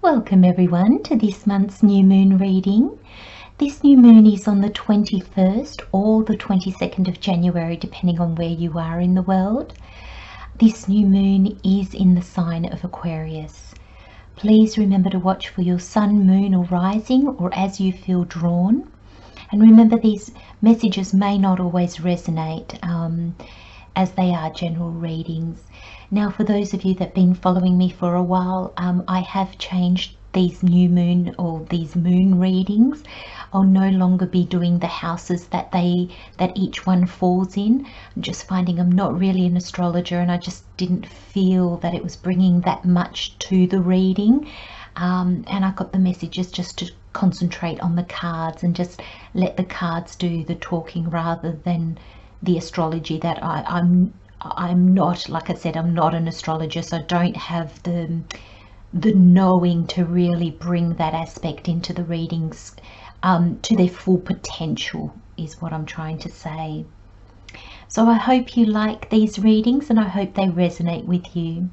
Welcome everyone to this month's new moon reading. This new moon is on the 21st or the 22nd of January, depending on where you are in the world. This new moon is in the sign of Aquarius. Please remember to watch for your sun, moon or rising, or as you feel drawn. And remember, these messages may not always resonate as they are general readings. Now, for those of you that have been following me for a while, I have changed these new moon or these moon readings. I'll no longer be doing the houses that each one falls in. I'm just finding I'm not really an astrologer, and I just didn't feel that it was bringing that much to the reading. And I got the messages just to concentrate on the cards and just let the cards do the talking rather than the astrology that I'm not, like I said, I'm not an astrologer, so I don't have the knowing to really bring that aspect into the readings to their full potential, is what I'm trying to say. So I hope you like these readings and I hope they resonate with you.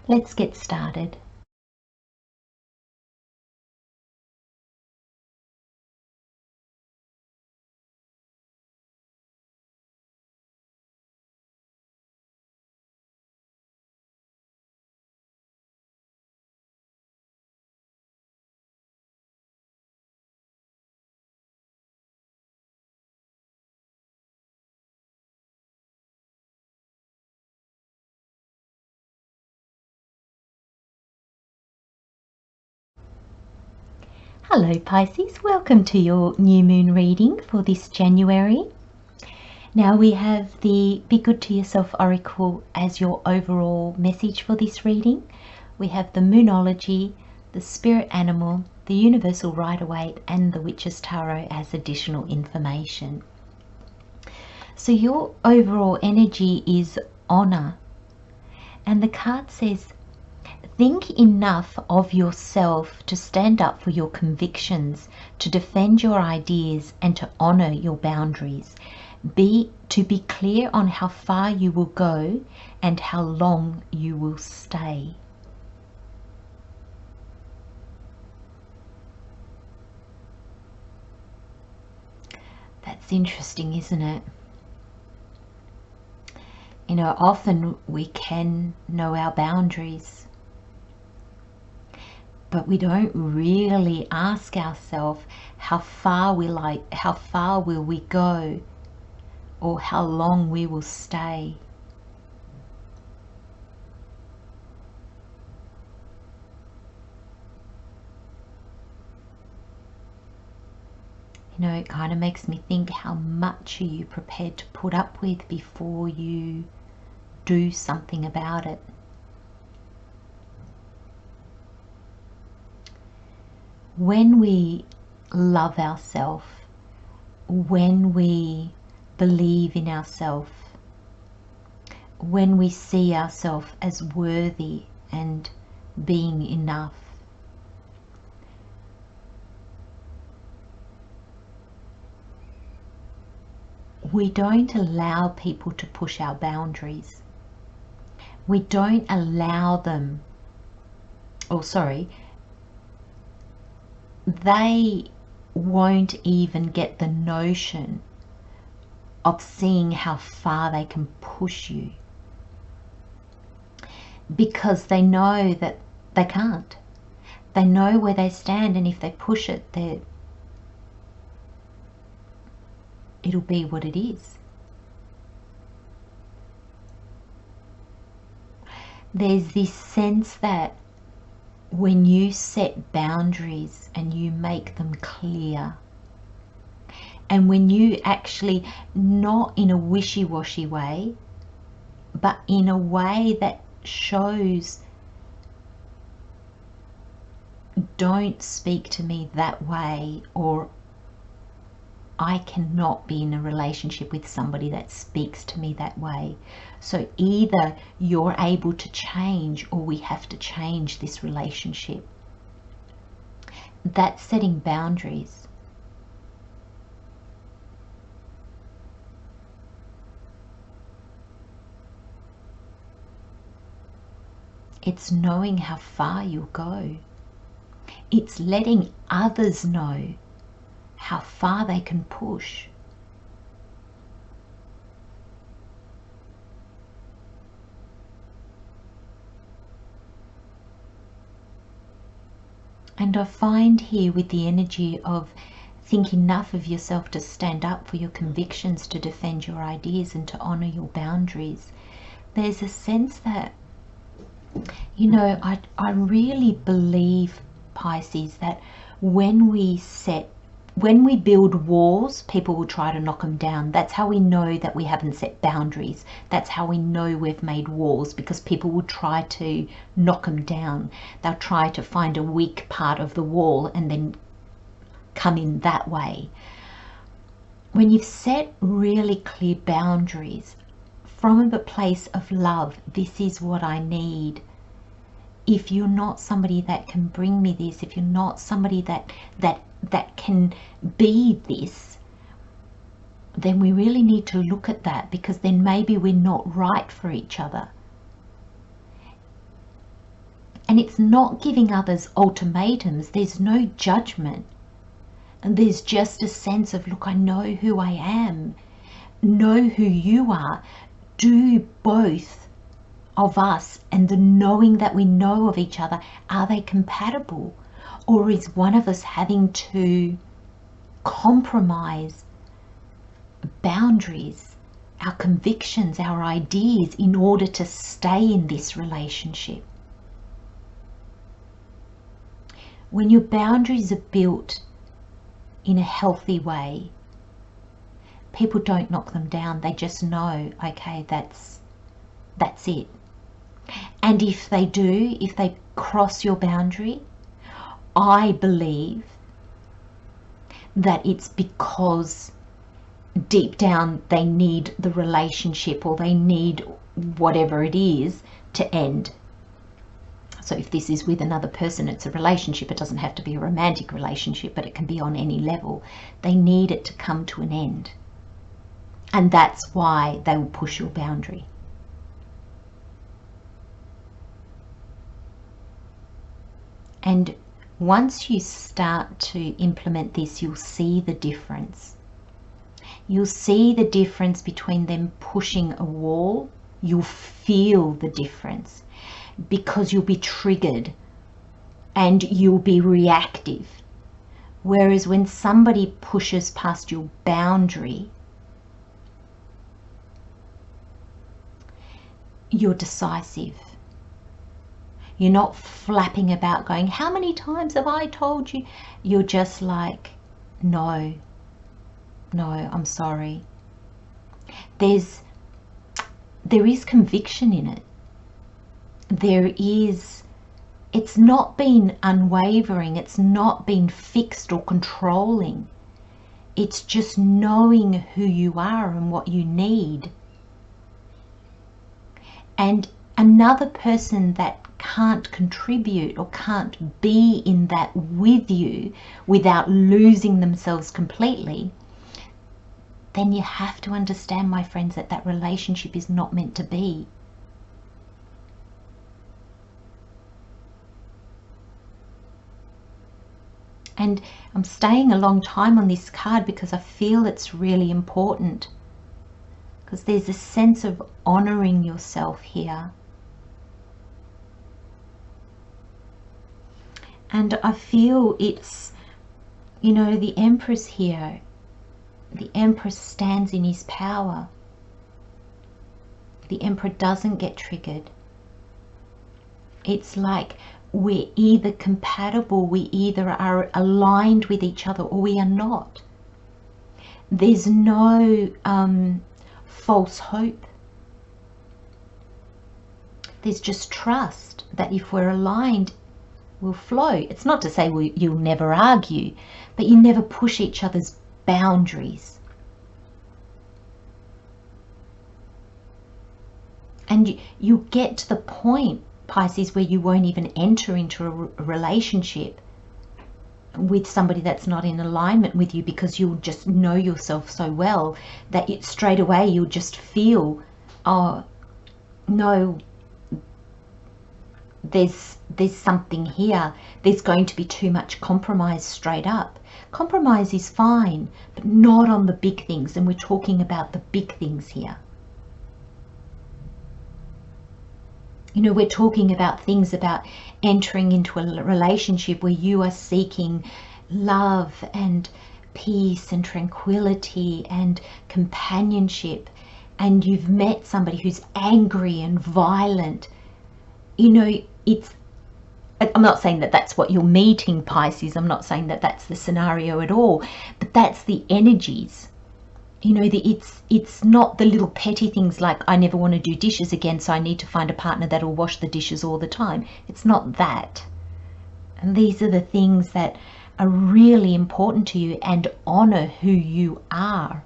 Let's get started. Hello Pisces, welcome to your new moon reading for this January. Now we have the Be Good to Yourself Oracle as your overall message for this reading. We have the Moonology, the Spirit Animal, the Universal Rider-Waite and the Witch's Tarot as additional information. So your overall energy is honor, and the card says, think enough of yourself to stand up for your convictions, to defend your ideas and to honor your boundaries. To be clear on how far you will go and how long you will stay. That's interesting, isn't it? You know, often we can know our boundaries, but we don't really ask ourselves how far will we go, or how long we will stay. You know, it kind of makes me think, how much are you prepared to put up with before you do something about it? When we love ourselves, when we believe in ourselves, when we see ourselves as worthy and being enough, we don't allow people to push our boundaries. We don't allow them, they won't even get the notion of seeing how far they can push you, because they know that they can't. They know where they stand, and if they push it, it'll be what it is. There's this sense that when you set boundaries and you make them clear, and when you actually, not in a wishy-washy way, but in a way that shows, don't speak to me that way, or I cannot be in a relationship with somebody that speaks to me that way. So either you're able to change, or we have to change this relationship. That's setting boundaries. It's knowing how far you'll go. It's letting others know how far they can push. And I find here with the energy of think enough of yourself to stand up for your convictions, to defend your ideas and to honor your boundaries, there's a sense that, you know, I really believe, Pisces, that when we build walls, people will try to knock them down. That's how we know that we haven't set boundaries. That's how we know we've made walls, because people will try to knock them down. They'll try to find a weak part of the wall and then come in that way. When you've set really clear boundaries from a place of love, this is what I need. If you're not somebody that can bring me this, if you're not somebody that can be this, then we really need to look at that, because then maybe we're not right for each other. And it's not giving others ultimatums. There's no judgment. And there's just a sense of, look, I know who I am. Know who you are. Do both of us, and the knowing that we know of each other, are they compatible? Or is one of us having to compromise boundaries, our convictions, our ideas, in order to stay in this relationship? When your boundaries are built in a healthy way, people don't knock them down. They just know, okay, that's it. And if they do, if they cross your boundary, I believe that it's because deep down they need the relationship, or they need whatever it is to end. So if this is with another person, it's a relationship. It doesn't have to be a romantic relationship, but it can be on any level. They need it to come to an end. And that's why they will push your boundary. And once you start to implement this, you'll see the difference. You'll see the difference between them pushing a wall. You'll feel the difference, because you'll be triggered and you'll be reactive. Whereas when somebody pushes past your boundary, you're decisive. You're not flapping about going, how many times have I told you? You're just like, no, I'm sorry. There is conviction in it. It's not been unwavering. It's not been fixed or controlling. It's just knowing who you are and what you need. And another person that can't contribute or can't be in that with you without losing themselves completely, then you have to understand, my friends, that that relationship is not meant to be. And I'm staying a long time on this card because I feel it's really important, because there's a sense of honoring yourself here. And I feel it's, you know, the Empress here. The Empress stands in his power. The Emperor doesn't get triggered. It's like we're either compatible, we either are aligned with each other, or we are not. There's no false hope. There's just trust that if we're aligned, we'll flow. It's not to say you'll never argue, but you never push each other's boundaries. And you get to the point, Pisces, where you won't even enter into a relationship with somebody that's not in alignment with you, because you'll just know yourself so well that straight away you'll just feel, oh no, there's something here. There's going to be too much compromise straight up. Compromise is fine, but not on the big things, and we're talking about the big things here. You know, we're talking about things about entering into a relationship where you are seeking love and peace and tranquility and companionship, and you've met somebody who's angry and violent. You know, I'm not saying that that's what you're meeting, Pisces. I'm not saying that that's the scenario at all, but that's the energies. You know, it's not the little petty things like, I never want to do dishes again, so I need to find a partner that will wash the dishes all the time. It's not that. And these are the things that are really important to you, and honor who you are.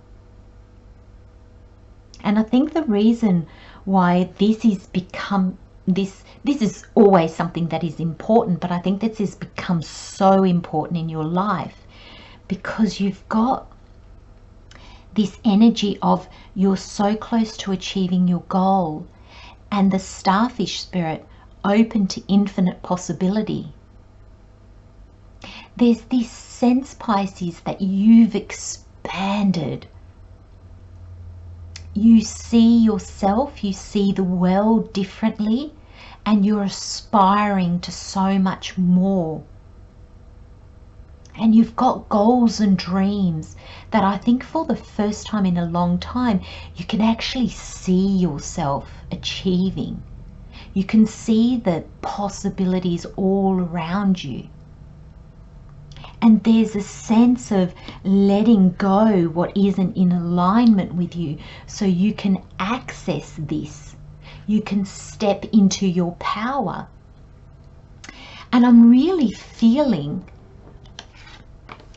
And I think the reason why this is become this is always something that is important, but I think this has become so important in your life because you've got this energy of you're so close to achieving your goal, and the starfish spirit open to infinite possibility. There's this sense, Pisces, that you've expanded. You see yourself, you see the world differently, and you're aspiring to so much more. And you've got goals and dreams that I think for the first time in a long time, you can actually see yourself achieving. You can see the possibilities all around you. And there's a sense of letting go what isn't in alignment with you, so you can access this. You can step into your power. And I'm really feeling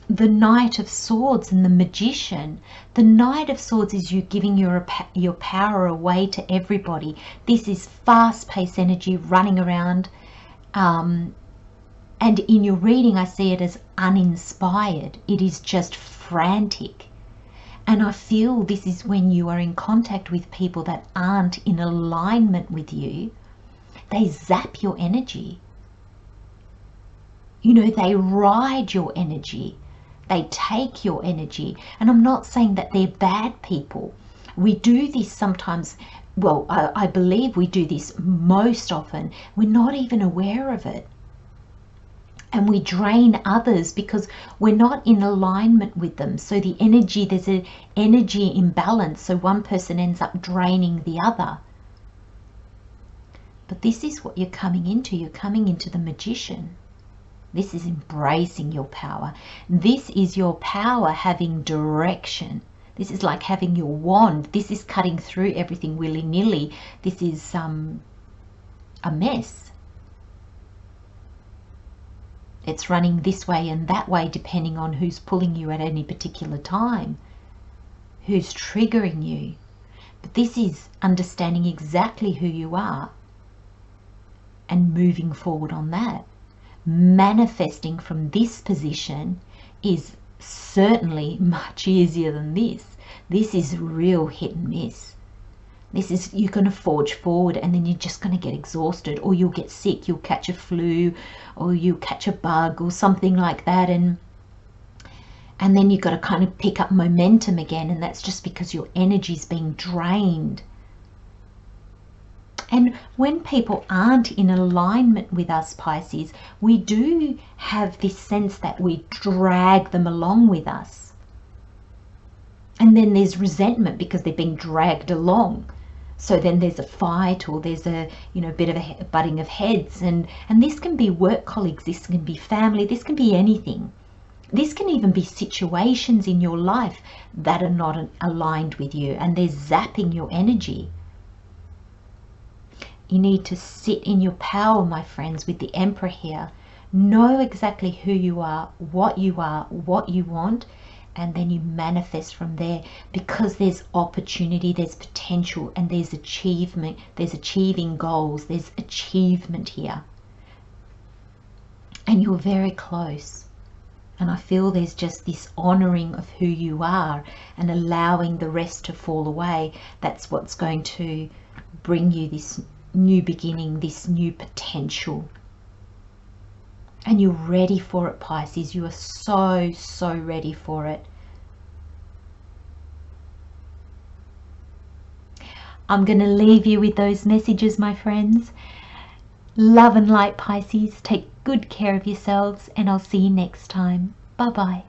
the Knight of Swords and the Magician. The Knight of Swords is you giving your power away to everybody. This is fast-paced energy running around. And in your reading, I see it as uninspired. It is just frantic. And I feel this is when you are in contact with people that aren't in alignment with you. They zap your energy. You know, they ride your energy. They take your energy. And I'm not saying that they're bad people. We do this sometimes. Well, I believe we do this most often. We're not even aware of it. And we drain others because we're not in alignment with them. So the energy, there's an energy imbalance. So one person ends up draining the other. But this is what you're coming into. You're coming into the Magician. This is embracing your power. This is your power having direction. This is like having your wand. This is cutting through everything willy-nilly. This is a mess. It's running this way and that way depending on who's pulling you at any particular time, who's triggering you. But this is understanding exactly who you are and moving forward on that. Manifesting from this position is certainly much easier than this. This is real hit and miss. This is, you're going to forge forward and then you're just going to get exhausted, or you'll get sick, you'll catch a flu, or you'll catch a bug or something like that, and then you've got to kind of pick up momentum again, and that's just because your energy's being drained. And when people aren't in alignment with us, Pisces, we do have this sense that we drag them along with us. And then there's resentment because they're being dragged along. So then there's a fight, or there's a bit of a butting of heads, and this can be work colleagues, this can be family, this can be anything. This can even be situations in your life that are not aligned with you, and they're zapping your energy. You need to sit in your power, my friends, with the Emperor here. Know exactly who you are, what you want, and then you manifest from there, because there's opportunity, there's potential, and there's achievement, there's achieving goals, there's achievement here. And you're very close. And I feel there's just this honoring of who you are and allowing the rest to fall away. That's what's going to bring you this new beginning, this new potential. And you're ready for it, Pisces. You are so ready for it. I'm going to leave you with those messages, my friends. Love and light, Pisces. Take good care of yourselves, and I'll see you next time. Bye-bye.